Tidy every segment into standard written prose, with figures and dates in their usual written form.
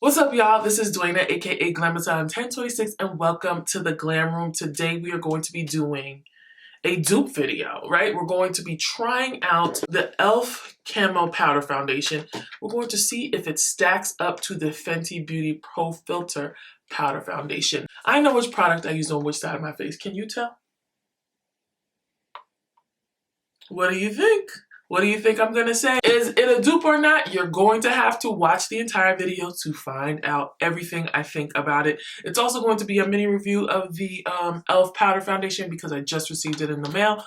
What's up, y'all? This is Duana, aka Glamazon1026, and welcome to the Glam Room. Today we are going to be doing a dupe video, right? We're going to be trying out the ELF Camo Powder Foundation. We're going to see if it stacks up to the Fenty Beauty Pro Filt'r Powder Foundation. I know which product I use on which side of my face. Can you tell? What do you think? What do you think I'm gonna say? Is it a dupe or not? You're going to have to watch the entire video to find out everything I think about it. It's also going to be a mini review of the ELF Powder Foundation because I just received it in the mail.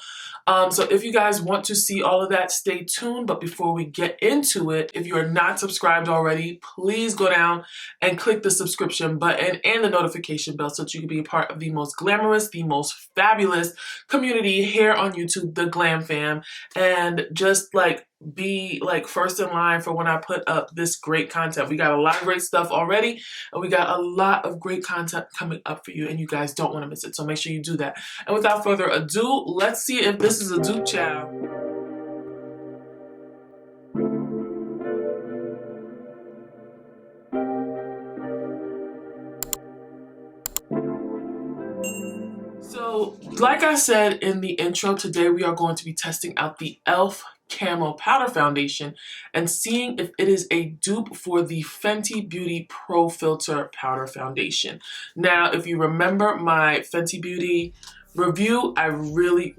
So if you guys want to see all of that, stay tuned. But before we get into it, if you are not subscribed already, please go down and click the subscription button and the notification bell so that you can be a part of the most glamorous, the most fabulous community here on YouTube, the Glam Fam. And just like be like first in line for when I put up this great content. We got a lot of great stuff already, and we got a lot of great content coming up for you, and you guys don't want to miss it. So make sure you do that. And without further ado, let's see if this is a dupe, child. So, like I said in the intro, today we are going to be testing out the ELF Camo Powder Foundation and seeing if it is a dupe for the Fenty Beauty Pro Filt'r Powder Foundation. Now, if you remember my Fenty Beauty review, I really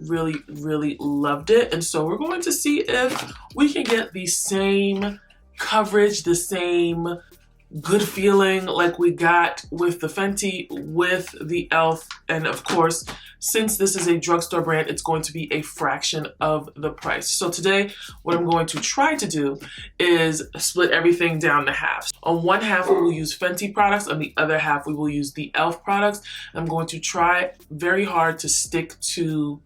loved it. And so we're going to see if we can get the same coverage, the same good feeling like we got with the Fenty, with the ELF, and of course, since this is a drugstore brand, it's going to be a fraction of the price. So today, what I'm going to try to do is split everything down to halves. On one half, we will use Fenty products. On the other half, we will use the ELF products. I'm going to try very hard to stick to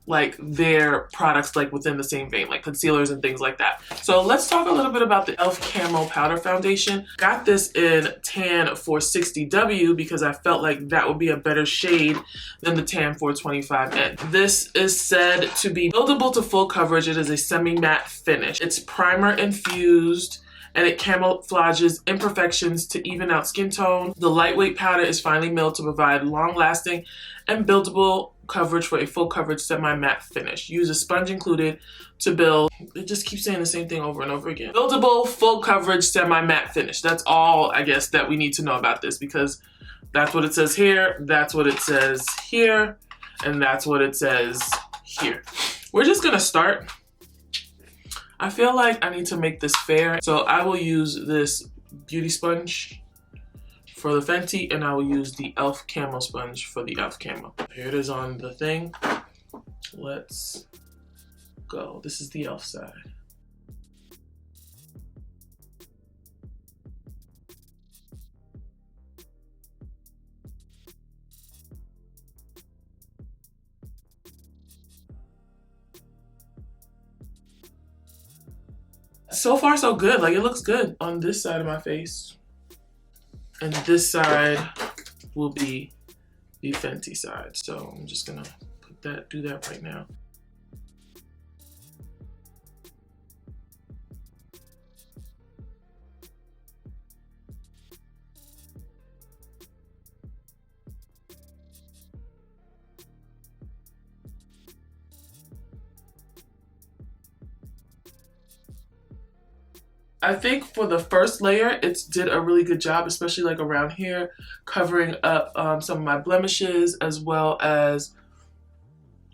like their products like within the same vein, like concealers and things like that. So let's talk a little bit about the ELF Camo Powder Foundation. Got this in tan 460W because I felt like that would be a better shade than the tan 425N. This is said to be buildable to full coverage. It is a semi-matte finish. It's primer infused, and it camouflages imperfections to even out skin tone. The lightweight powder is finely milled to provide long-lasting and buildable coverage for a full coverage semi-matte finish. Use a sponge included to build. It just keeps saying the same thing over and over again. Buildable, full coverage, semi-matte finish. That's all, I guess, that we need to know about this, because that's what it says here, that's what it says here, and that's what it says here. We're just gonna start. I feel like I need to make this fair, so I will use this beauty sponge for the Fenty, and I will use the ELF Camo sponge for the ELF Camo. Here it is on the thing. Let's go. This is the ELF side. So far, so good. Like, it looks good on this side of my face. And this side will be the Fenty side. So I'm just gonna do that right now. I think for the first layer, it did a really good job, especially like around here, covering up some of my blemishes, as well as,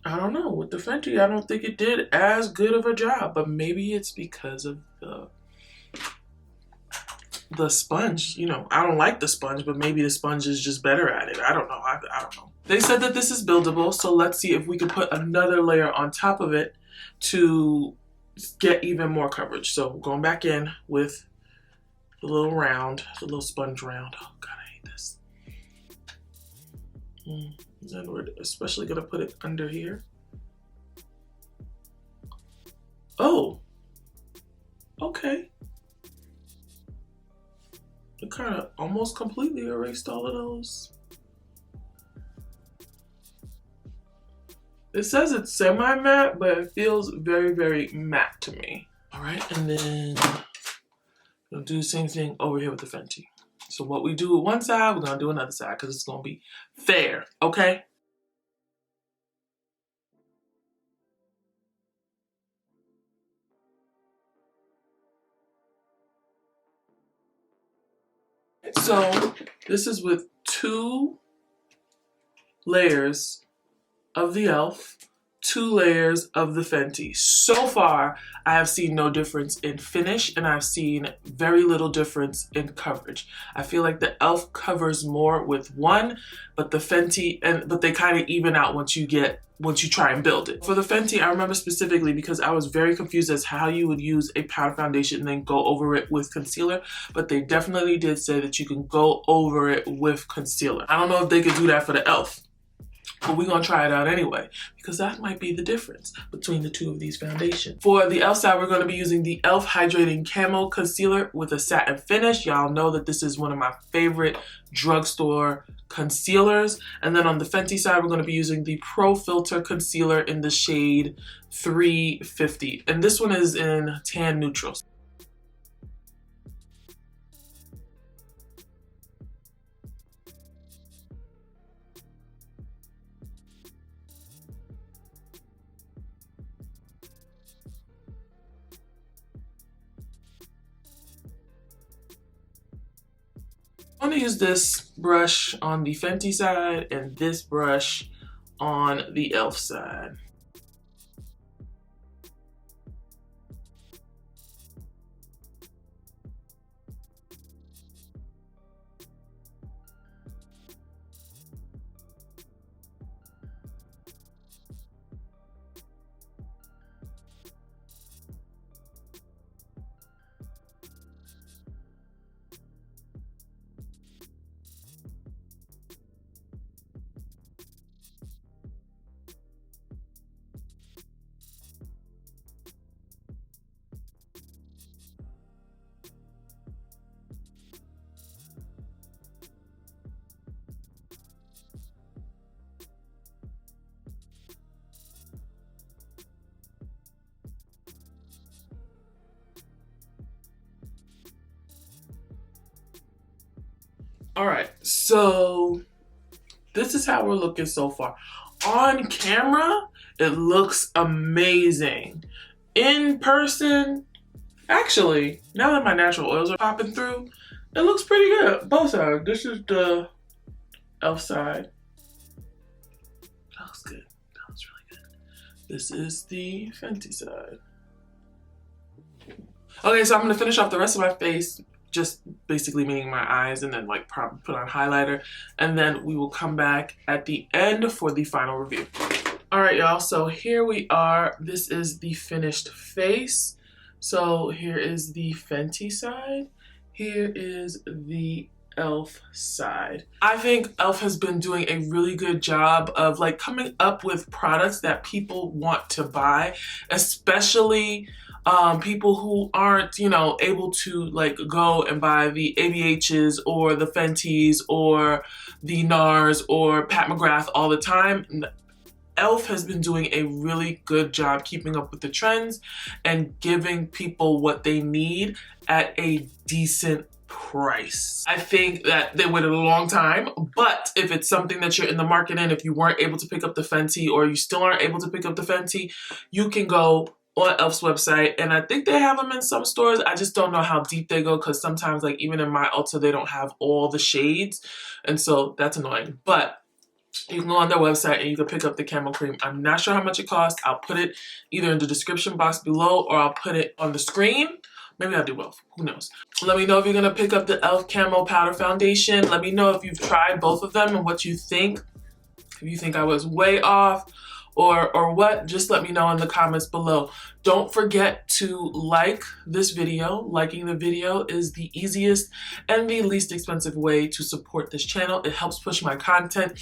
I don't know, with the Fenty, I don't think it did as good of a job, but maybe it's because of the sponge. You know, I don't like the sponge, but maybe the sponge is just better at it. I don't know. I don't know. They said that this is buildable, so let's see if we can put another layer on top of it to get even more coverage. So going back in with the little round, the little sponge round. Oh God, I hate this. And we're especially gonna put it under here. Oh, okay. It kind of almost completely erased all of those. It says it's semi-matte, but it feels very, very matte to me. All right, and then We'll do the same thing over here with the Fenty. So what we do with one side, we're gonna do another side because it's gonna be fair, okay? So this is with 2 layers of the ELF, 2 layers of the Fenty. So far, I have seen no difference in finish, and I've seen very little difference in coverage. I feel like the ELF covers more with one, but the Fenty, but they kind of even out once you try and build it. For the Fenty, I remember specifically because I was very confused as how you would use a powder foundation and then go over it with concealer, but they definitely did say that you can go over it with concealer. I don't know if they could do that for the ELF, but we're gonna try it out anyway, because that might be the difference between the 2 of these foundations. For the ELF side, we're gonna be using the ELF Hydrating Camo Concealer with a satin finish. Y'all know that this is one of my favorite drugstore concealers. And then on the Fenty side, we're gonna be using the Pro Filt'r Concealer in the shade 350. And this one is in Tan Neutral. I'm gonna use this brush on the Fenty side and this brush on the ELF side. All right, so this is how we're looking so far. On camera, it looks amazing. In person, actually, now that my natural oils are popping through, it looks pretty good. Both sides. This is the ELF side. That looks good. That looks really good. This is the Fenty side. Okay, so I'm gonna finish off the rest of my face, just basically meaning my eyes, and then like probably put on highlighter, and then we will come back at the end for the final review. All right, y'all, so here we are. This is the finished face. So here is the Fenty side. Here is the ELF side. I think ELF has been doing a really good job of like coming up with products that people want to buy, especially people who aren't, you know, able to like go and buy the ABHs or the Fentys or the NARS or Pat McGrath all the time. ELF has been doing a really good job keeping up with the trends and giving people what they need at a decent price. I think that they waited a long time, but if it's something that you're in the market in, if you weren't able to pick up the Fenty or you still aren't able to pick up the Fenty, you can go on ELF's website, and I think they have them in some stores. I just don't know how deep they go, because sometimes, like even in my Ulta, they don't have all the shades, and so that's annoying. But you can go on their website and you can pick up the camo cream. I'm not sure how much it costs. I'll put it either in the description box below or I'll put it on the screen. Maybe I'll do both. Who knows? Let me know if you're going to pick up the ELF Camo Powder Foundation. Let me know if you've tried both of them and what you think. If you think I was way off or what, just let me know in the comments below. Don't forget to like this video. Liking the video is the easiest and the least expensive way to support this channel. It helps push my content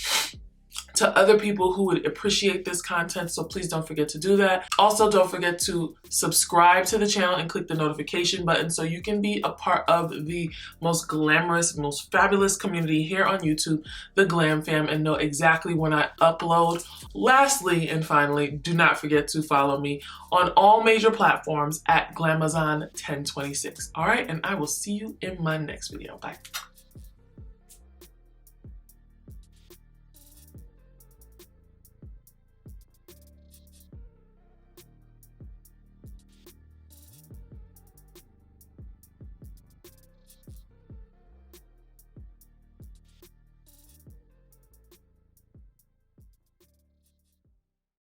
to other people who would appreciate this content, so please don't forget to do that. Also, don't forget to subscribe to the channel and click the notification button so you can be a part of the most glamorous, most fabulous community here on YouTube, the Glam Fam, and know exactly when I upload. Lastly and finally, do not forget to follow me on all major platforms at Glamazon1026. All right, and I will see you in my next video. Bye.